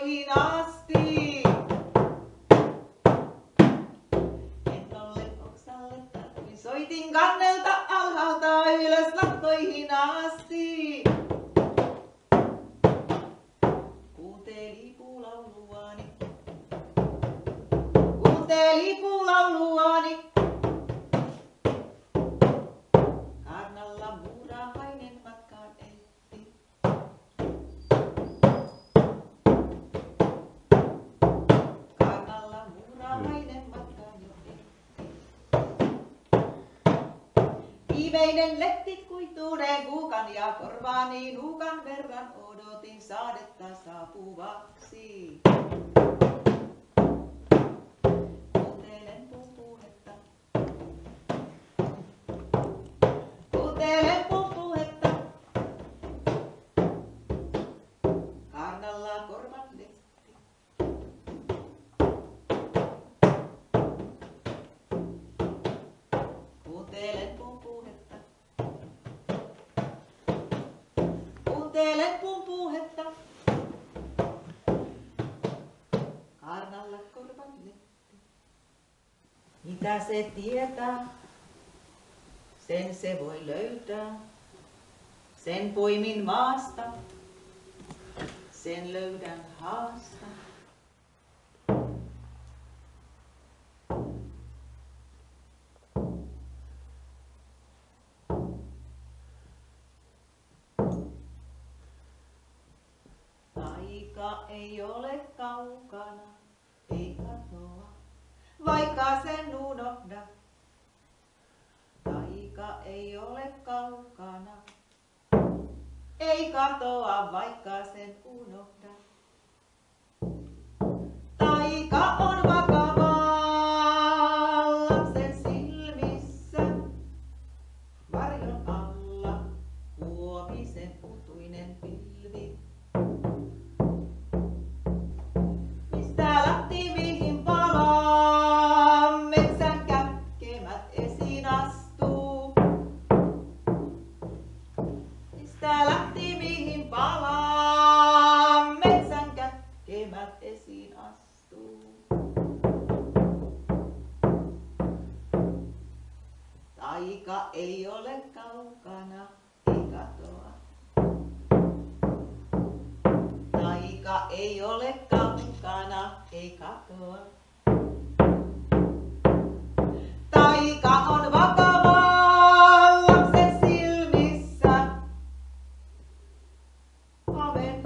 lakkoihin asti. Hennolle oksalle tarvin, soitin kannelta alhaalta ylös lakkoihin asti. Kuunteli puulauluani, kuunteli puulauluani. Karnalla muurahainen matkaan ehti. Karnalla muurahainen matkaan jo ehti. Viimeinen letti kuituneen kuukan ja korvaani nuukan verran odotin saadetta saapuvaksi. Kuuntelen puupuhetta. Kuuntelen puupuhetta. Karnalla korvat letti. Kuuntelen puupuhetta. Kuuntelen puupuhetta. Karnalla korvat letti. Mitä se tietää? Sen se voi löytää. Sen poimin maasta. Sen löydän haasta. Aika ei ole kaukana, ei katoa, vaikka sen unohda. Taika ei ole kaukana, ei katoa, vaikka sen unohda. Taika on vakava lapsen silmissä, varjon alla huomisen utuinen pilvi. Mistä lähti mihin palaa, metsän kätkemät esiin astuu. Mistä lähti mihin palaa, metsän kätkemät esiin astuu. Taika ei ole kaukana, ei katoa. Taika ei ole kaukana, ei katoa. Taika on vakava lapsen silmissä, haven